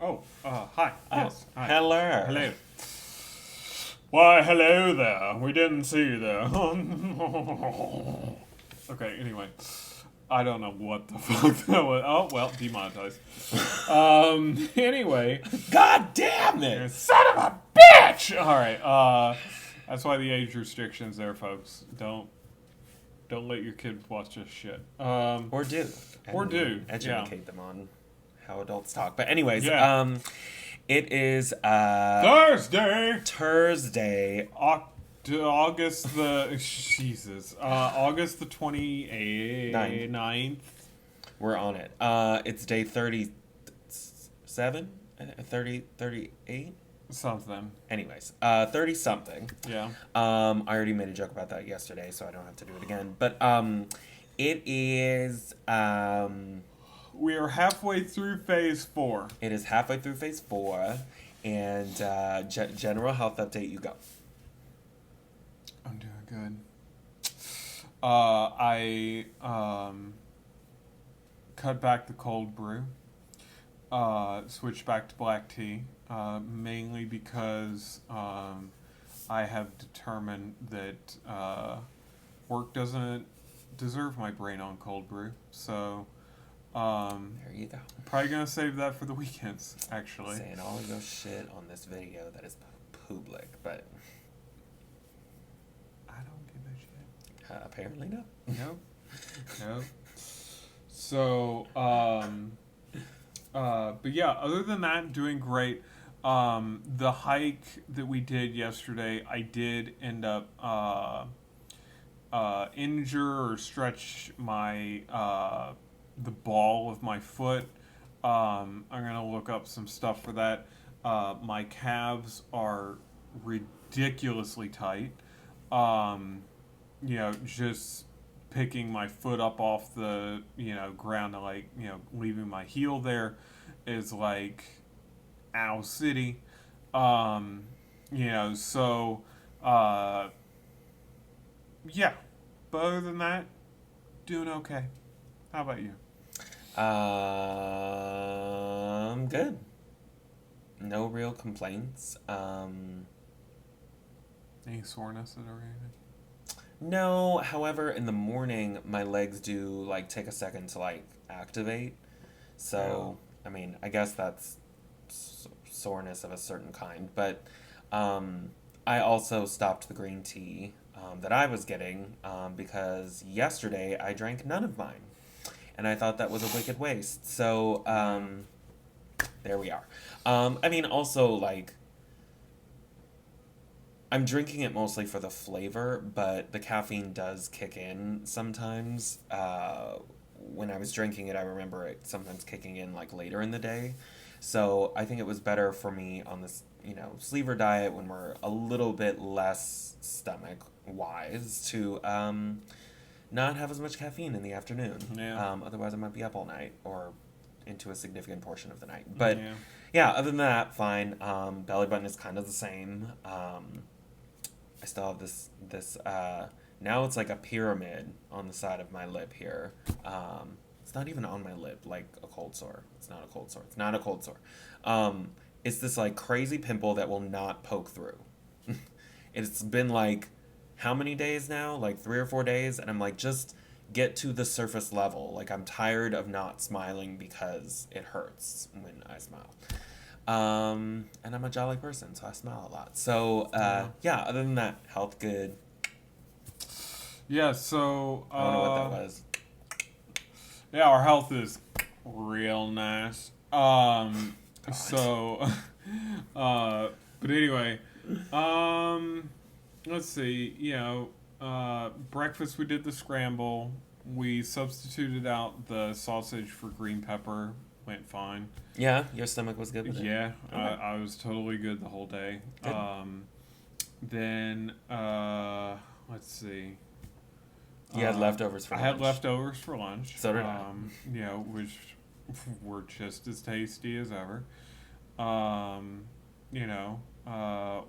Hi. Yes. Hi. Hello. Hello. Why, hello there. We didn't see you there. Okay, anyway. I don't know what the fuck that was. Oh, well, demonetized. Anyway. God damn it! Son of a bitch! Alright, that's why the age restriction's there, folks. Don't let your kids watch this shit. Or do. Or do, Educate them on how adults talk. But anyways, Yeah. it is Thursday! Thursday. August the August the 29th. We're on it. It's day 37? 38? Something. Anyways, 30 something. Yeah. I already made a joke about that yesterday, so I don't have to do it again. But it is We are halfway through phase 4. it is halfway through phase 4, and general health update. You go. I'm doing good. I cut back the cold brew. Switched back to black tea. Mainly because I have determined that work doesn't deserve my brain on cold brew. So There you go. probably gonna save that for the weekends, actually. Saying all of your shit on this video that is public, but I don't give a shit. apparently no. Nope. Nope. So, but yeah, other than that, doing great. The hike that we did yesterday, I did end up injure or stretch my the ball of my foot. I'm gonna look up some stuff for that. My calves are ridiculously tight. Just picking my foot up off the ground and leaving my heel there is like Owl City. Um, so yeah. But other than that, doing okay. How about you? Good. No real complaints. Any sorenesses or anything? No, however, in the morning my legs do like take a second to like activate. So, I mean, I guess that's soreness of a certain kind, but I also stopped the green tea that I was getting because yesterday I drank none of mine. And I thought that was a wicked waste. So, there we are. I mean, also, like, I'm drinking it mostly for the flavor, but the caffeine does kick in sometimes. When I was drinking it, I remember it sometimes kicking in, like, later in the day. So, I think it was better for me on this, sleever diet when we're a little bit less stomach-wise to, not have as much caffeine in the afternoon. Yeah. Otherwise, I might be up all night or into a significant portion of the night. But Yeah. yeah, other than that, fine. Belly button is kind of the same. I still have this. Now it's like a pyramid on the side of my lip here. It's not even on my lip like a cold sore. It's not a cold sore. It's not a cold sore. It's this like crazy pimple that will not poke through. It's been like how many days now? Like 3 or 4 days, and I'm like, just get to the surface level. Like, I'm tired of not smiling because it hurts when I smile. And I'm a jolly person, so I smile a lot. So, yeah, other than that, health good. Yeah, so I don't know what that was. yeah, our health is real nice. God. So but anyway, let's see, breakfast we did the scramble. We substituted out the sausage for green pepper. Went fine. Yeah, your stomach was good with it? Yeah, Okay. I was totally good the whole day. Good. Then let's see. You had leftovers for I lunch. had leftovers for lunch. So did I. Which were just as tasty as ever. Um,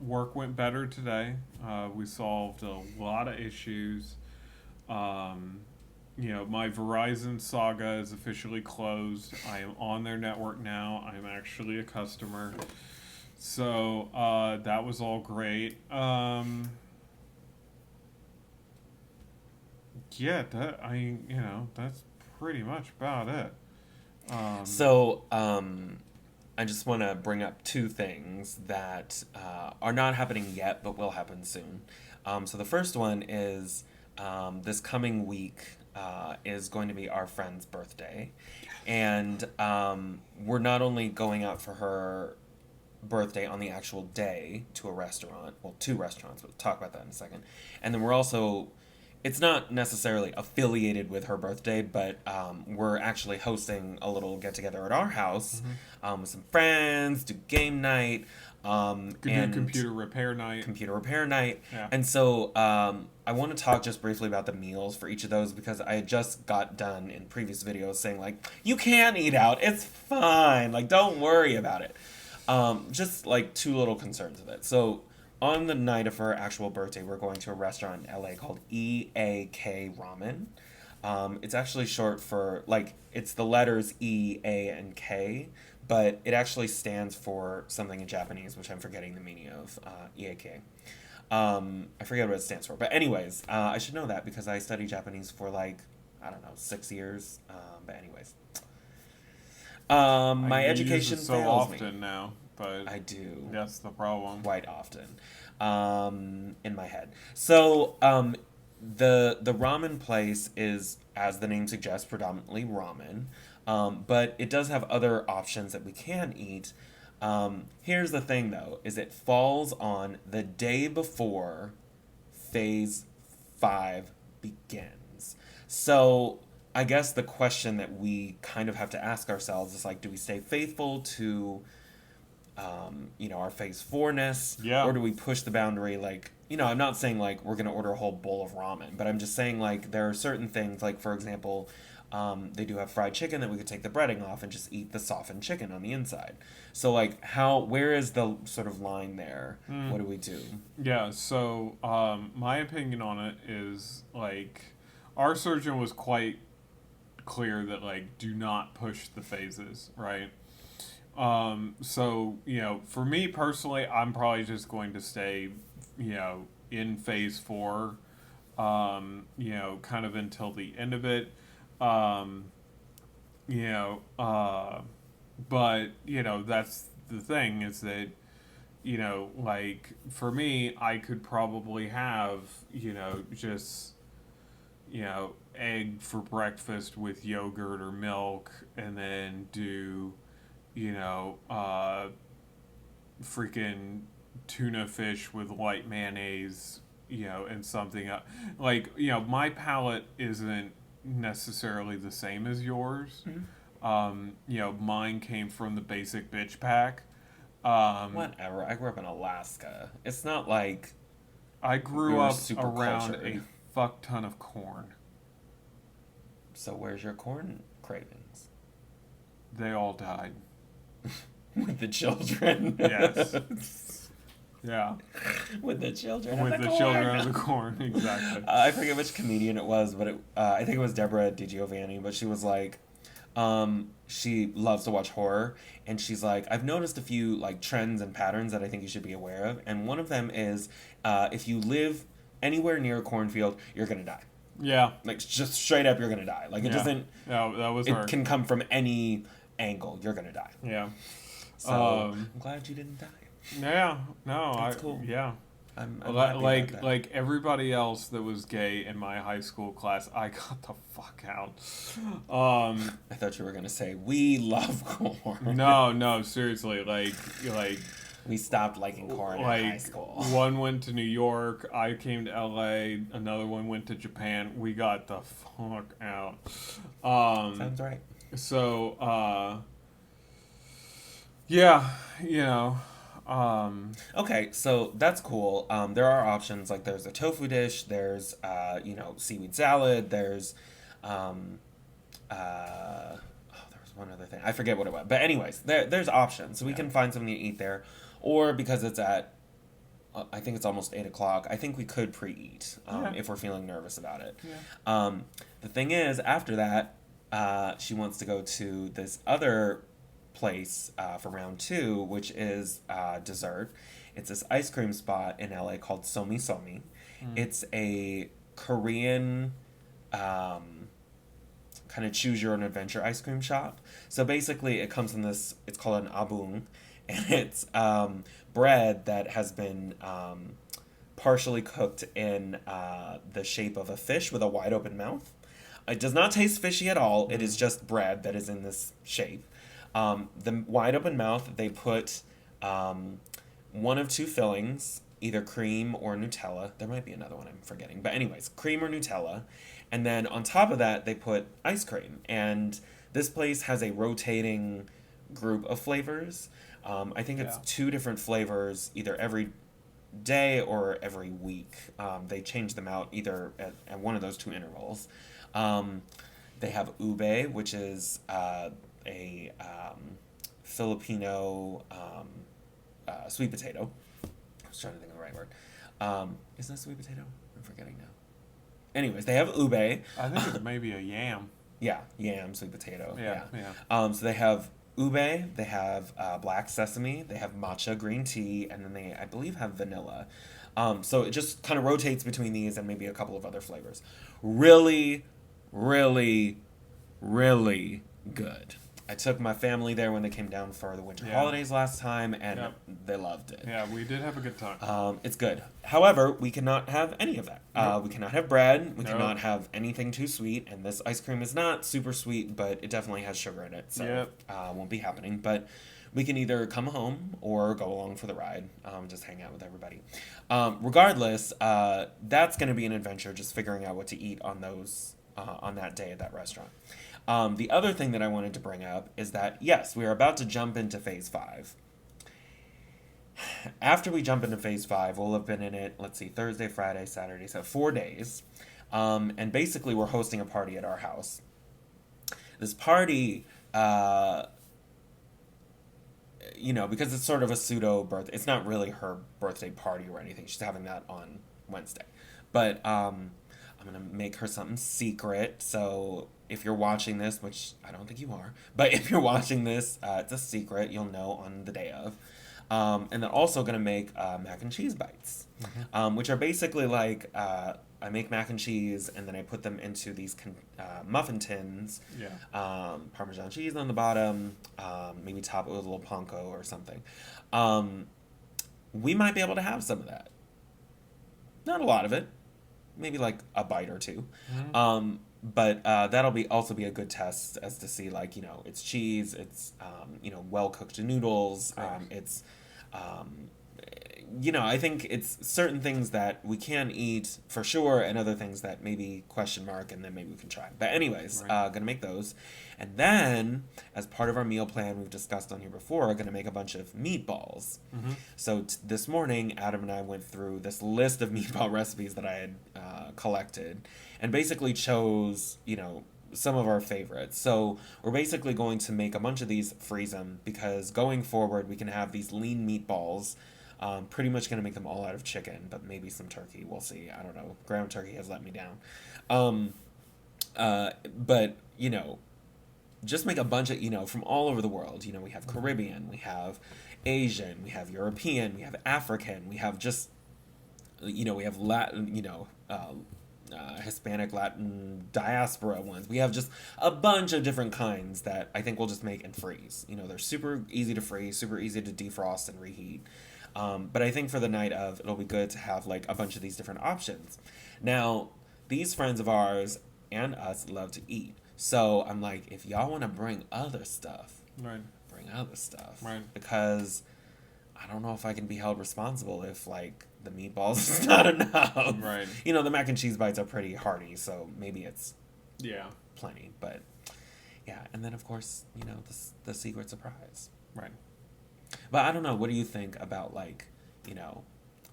work went better today. We solved a lot of issues. my Verizon saga is officially closed. I am on their network now. I'm actually a customer. So that was all great. Yeah, that's pretty much about it. So, I just want to bring up two things that are not happening yet, but will happen soon. So the first one is this coming week is going to be our friend's birthday, and we're not only going out for her birthday on the actual day to a restaurant, well, two restaurants, but we'll talk about that in a second, and then we're also it's not necessarily affiliated with her birthday, but we're actually hosting a little get together at our house with some friends, do game night, Could do and computer repair night. computer repair night. Yeah. And so I want to talk just briefly about the meals for each of those because I had just got done in previous videos saying, like, you can eat out. It's fine. Like, don't worry about it. Just like two little concerns with it. So on the night of her actual birthday, we're going to a restaurant in LA called EAK Ramen. It's actually short for, like, it's the letters E, A, and K, but it actually stands for something in Japanese, which I'm forgetting the meaning of, EAK. I forget what it stands for. But anyways, I should know that because I studied Japanese for, like, I don't know, 6 years. But anyways. My education use it so fails often me. now, but I do. that's the problem. Quite often. In my head. So, the ramen place is, as the name suggests, predominantly ramen. But it does have other options that we can eat. Here's the thing, though, is it falls on the day before Phase 5 begins. So, I guess the question that we kind of have to ask ourselves is, like, do we stay faithful to our phase 4-ness, Yeah. or do we push the boundary? Like, I'm not saying like we're gonna order a whole bowl of ramen, but I'm just saying like there are certain things, like for example, they do have fried chicken that we could take the breading off and just eat the softened chicken on the inside. So like where is the sort of line there? What do we do? Yeah, so my opinion on it is like our surgeon was quite clear that like do not push the phases, right? So, for me personally, I'm probably just going to stay, in phase 4, kind of until the end of it. Um, you know, but, that's the thing is that, like for me, I could probably have, just, egg for breakfast with yogurt or milk and then do freaking tuna fish with light mayonnaise, and something like, my palate isn't necessarily the same as yours. Mine came from the basic bitch pack. Whatever. I grew up in Alaska. It's not like I we grew were up super around cultured. a fuck ton of corn. So where's your corn cravings? They all died. With the children. Yes. Yeah. With the children. With of the corn. children of the corn, exactly. I forget which comedian it was, but I think it was Deborah DiGiovanni, but she was like, she loves to watch horror, and she's like, I've noticed a few like trends and patterns that I think you should be aware of, and one of them is if you live anywhere near a cornfield, you're gonna die. Yeah. Like just straight up, you're gonna die. Like it doesn't. Yeah, that was It her. can come from any angle. You're gonna die. Yeah. So I'm glad you didn't die. Yeah. No. That's cool. Yeah. I'm Like happy about that. like everybody else that was gay in my high school class, I got the fuck out. I thought you were gonna say we love corn. No, seriously, like We stopped liking corn in high school. one went to New York, I came to LA, another one went to Japan. We got the fuck out. Sounds right. So yeah, Okay, so that's cool. There are options, like there's a tofu dish, there's seaweed salad, there's there was one other thing. I forget what it was. But anyways, there's options. So we can find something to eat there. Or because it's at I think it's almost 8 o'clock. I think we could pre-eat Yeah. if we're feeling nervous about it. Yeah. The thing is, after that, she wants to go to this other place for round two, which is dessert. It's this ice cream spot in LA called Somi Somi. It's a Korean kind of choose your own adventure ice cream shop. So basically, it comes in this. It's called an abung, and it's bread that has been partially cooked in the shape of a fish with a wide open mouth. It does not taste fishy at all. It is just bread that is in this shape. The wide open mouth, they put one of two fillings, either cream or Nutella. There might be another one I'm forgetting. But anyways, cream or Nutella. And then on top of that, they put ice cream. And this place has a rotating group of flavors. I think it's Yeah. 2 different flavors, either every day or every week. They change them out either at one of those 2 intervals. They have ube, which is a Filipino sweet potato. I was trying to think of the right word. Isn't that sweet potato? I'm forgetting now. Anyways, they have ube. I think it's maybe a yam. Yeah, yam, sweet potato. Yeah. So they have ube, they have black sesame, they have matcha green tea, and then they, I believe, have vanilla. So it just kind of rotates between these and maybe a couple of other flavors. Really, really, really good. I took my family there when they came down for the winter holidays last time, and Yep. they loved it. Yeah, we did have a good time. It's good. However, we cannot have any of that. Nope. We cannot have bread. We Nope. cannot have anything too sweet. And this ice cream is not super sweet, but it definitely has sugar in it. So Yep. won't be happening. But we can either come home or go along for the ride. Just hang out with everybody. Regardless, that's going to be an adventure, just figuring out what to eat on those on that day at that restaurant. The other thing that I wanted to bring up is that, yes, we are about to jump into phase 5. After we jump into phase 5, we'll have been in it, let's see, Thursday, Friday, Saturday, so 4 days. And basically, we're hosting a party at our house. This party, because it's sort of a pseudo birthday, it's not really her birthday party or anything. She's having that on Wednesday. But I'm going to make her something secret. So if you're watching this, which I don't think you are, but if you're watching this, it's a secret. You'll know on the day of. And then also going to make mac and cheese bites, which are basically like I make mac and cheese and then I put them into these muffin tins. Yeah. Parmesan cheese on the bottom, maybe top it with a little panko or something. We might be able to have some of that. Not a lot of it. Maybe like a bite or two. But that'll also be a good test as to see, like, it's cheese, it's, well cooked noodles, it's, I think it's certain things that we can eat for sure and other things that maybe question mark and then maybe we can try. But anyways, gonna make those. And then, as part of our meal plan we've discussed on here before, gonna make a bunch of meatballs. So this morning, Adam and I went through this list of meatball recipes that I had collected and basically chose, some of our favorites. So we're basically going to make a bunch of these, freeze them, because going forward we can have these lean meatballs. Pretty much going to make them all out of chicken, but maybe some turkey. We'll see. I don't know. Ground turkey has let me down. But, just make a bunch of, from all over the world. We have Caribbean, we have Asian, we have European, we have African, we have just, we have Latin, Hispanic, Latin, diaspora ones. We have just a bunch of different kinds that I think we'll just make and freeze. They're super easy to freeze, super easy to defrost and reheat. But I think for the night of, it'll be good to have like a bunch of these different options. Now, these friends of ours and us love to eat. So I'm like, if y'all want to bring other stuff, bring other stuff. Right. Because I don't know if I can be held responsible if like the meatballs is not enough. Right. The mac and cheese bites are pretty hearty, so maybe it's plenty. But yeah, and then of course, the secret surprise. Right. But I don't know. What do you think about like,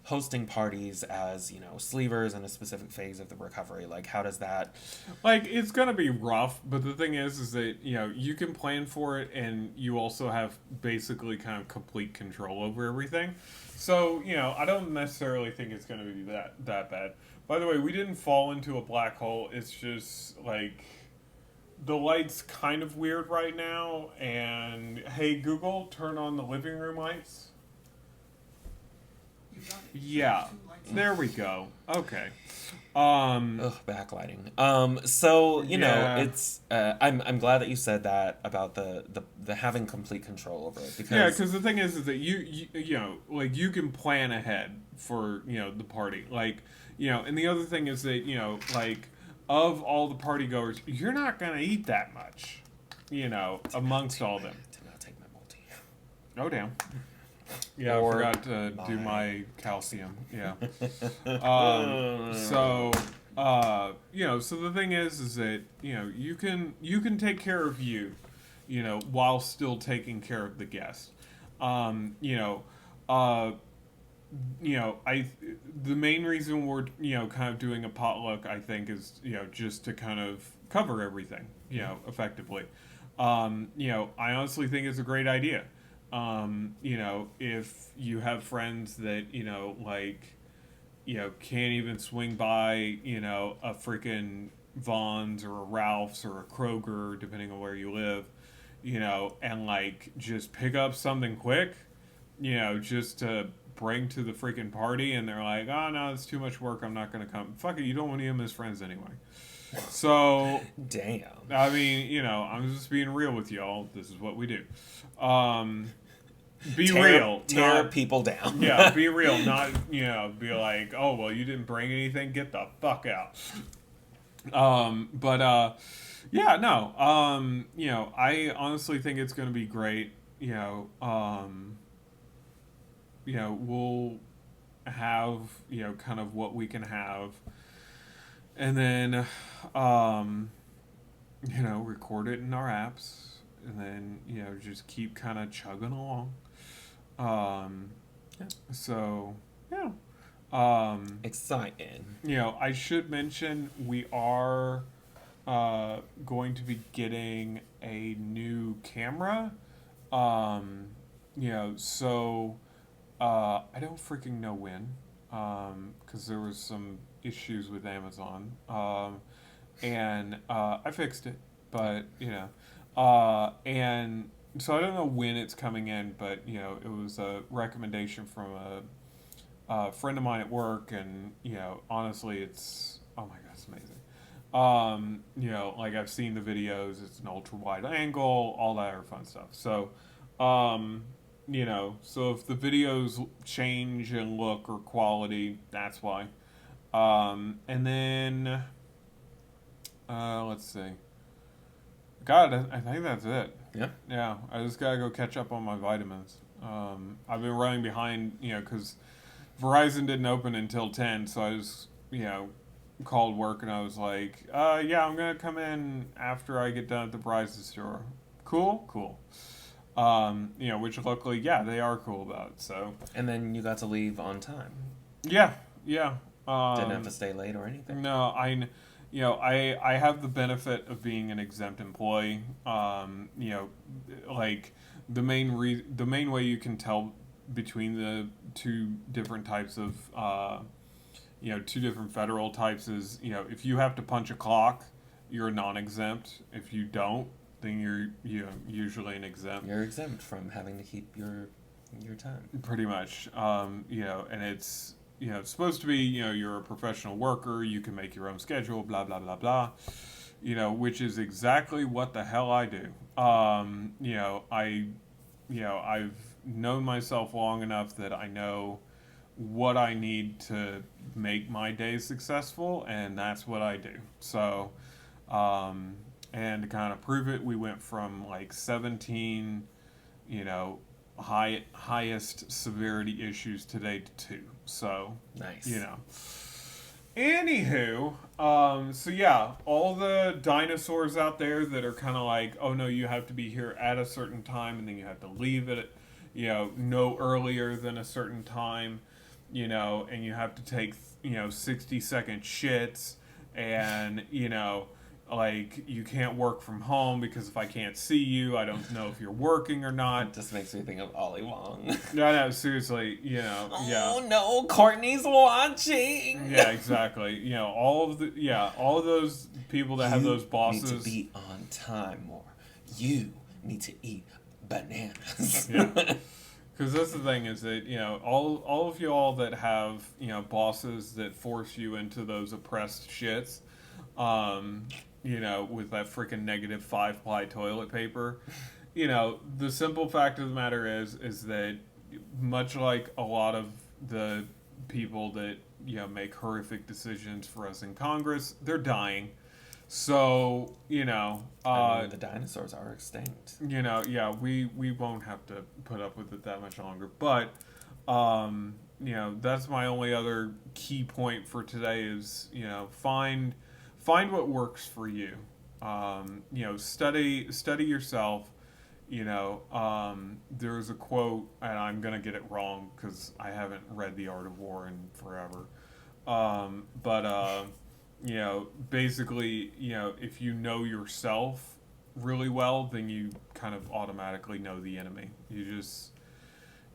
hosting parties as, sleevers in a specific phase of the recovery? Like, how does that? Like, it's gonna be rough, but the thing is that, you can plan for it, and you also have basically kind of complete control over everything. So, I don't necessarily think it's gonna be that bad. By the way, we didn't fall into a black hole. It's just, like, the light's kind of weird right now, and hey, Google, turn on the living room lights. Yeah, there we go. Okay. Ugh, backlighting. So Yeah. it's I'm glad that you said that about the having complete control over it, Yeah, because because the thing is that like, you can plan ahead for the party, like, and the other thing is that like, of all the party goers, you're not gonna eat that much, amongst all them. Did not take my multi. Oh, damn. Yeah, Or I forgot to do my- my calcium. Yeah. So, so the thing is that you can take care of you, while still taking care of the guest. Uh, I the main reason we're kind of doing a potluck, I think, is just to kind of cover everything, effectively. I honestly think it's a great idea. If you have friends that like, can't even swing by, a freaking Vaughn's or a Ralph's or a Kroger, depending on where you live, and like just pick up something quick, just to bring to the freaking party, and they're like, oh no, it's too much work, I'm not gonna come. Fuck it, you don't want them as friends anyway. So, Damn. I mean, I'm just being real with y'all. This is what we do. Be real. Tear Not, people down. yeah, be real. Not, be like, oh, well, you didn't bring anything. Get the fuck out. Yeah, no. I honestly think it's going to be great. We'll have, kind of what we can have. And then, record it in our apps. And then, just keep kind of chugging along. Yeah. So, yeah. Exciting. I should mention we are going to be getting a new camera. So I don't freaking know when, because there was some issues with Amazon, and I fixed it, but and so I don't know when it's coming in, but it was a recommendation from a friend of mine at work, and honestly, it's, oh my god, it's amazing. Like, I've seen the videos, it's an ultra wide angle, all that other fun stuff. So, so if the videos change in look or quality, that's why. And then, let's see. God, I think that's it. Yeah. Yeah, I just gotta go catch up on my vitamins. I've been running behind, because Verizon didn't open until 10, so I just, called work and I was like, yeah, I'm gonna come in after I get done at the Verizon store. Cool. Which luckily, yeah, they are cool about, so. And then you got to leave on time. Yeah. Didn't have to stay late or anything. No, I have the benefit of being an exempt employee. Like, the main way you can tell between the two different types of, two different federal types is, if you have to punch a clock, you're non-exempt. If you don't, then you're usually an exempt. You're exempt from having to keep your time. Pretty much. And it's, it's supposed to be, you're a professional worker, you can make your own schedule, blah, blah, blah, blah, which is exactly what the hell I do. I've known myself long enough that I know what I need to make my day successful, and that's what I do. So, and to kind of prove it, we went from like 17, highest severity issues today to 2. So, Nice. Anywho, so yeah, all the dinosaurs out there that are kind of like, oh no, you have to be here at a certain time, and then you have to leave it, no earlier than a certain time. you know, and you have to take, you know, 60-second shits, and, you know, like, you can't work from home because if I can't see you, I don't know if you're working or It not. just makes me think of Ollie Wong. No, seriously, you know, yeah. Oh no, Courtney's watching. Yeah, exactly. You know, all of those people that have those bosses. You need to be on time more. You need to eat bananas. Yeah. Because that's the thing is that, you know, all of y'all that have, you know, bosses that force you into those oppressed shits, you know, with that freaking negative 5-ply toilet paper, you know, the simple fact of the matter is that much like a lot of the people that, you know, make horrific decisions for us in Congress, they're dying. So, you know, I mean, the dinosaurs are extinct. you know, yeah, we won't have to put up with it that much longer. But, you know, that's my only other key point for today is, you know, find what works for you. You know, study yourself. You know, there's a quote, and I'm gonna get it wrong because I haven't read The Art of War in forever. But you know, basically, you know, if you know yourself really well, then you kind of automatically know the enemy. You just,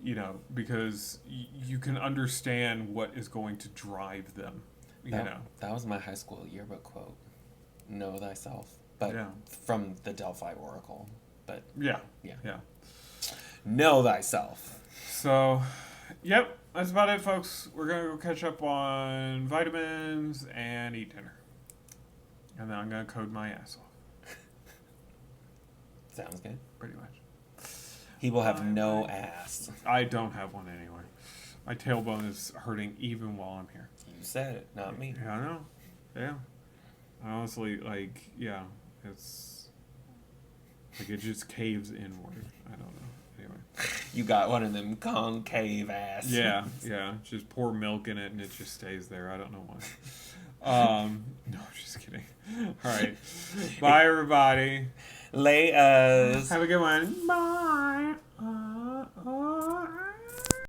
you know, because you can understand what is going to drive them. You know, that was my high school yearbook quote. Know thyself, but Yeah. from the Delphi Oracle. But yeah. know thyself. So, yep, that's about it, folks. We're gonna go catch up on vitamins and eat dinner, and then I'm gonna code my ass off. Sounds good. Pretty much. He will have no ass. I don't have one anyway. My tailbone is hurting even while I'm here. You said it, not me. Yeah, I know. Yeah. Honestly, like, yeah, it's like it just caves inward. I don't know. Anyway. You got one of them concave ass. Yeah. Just pour milk in it and it just stays there. I don't know why. No, just kidding. All right. Bye, everybody. Lay us. Have a good one. Bye.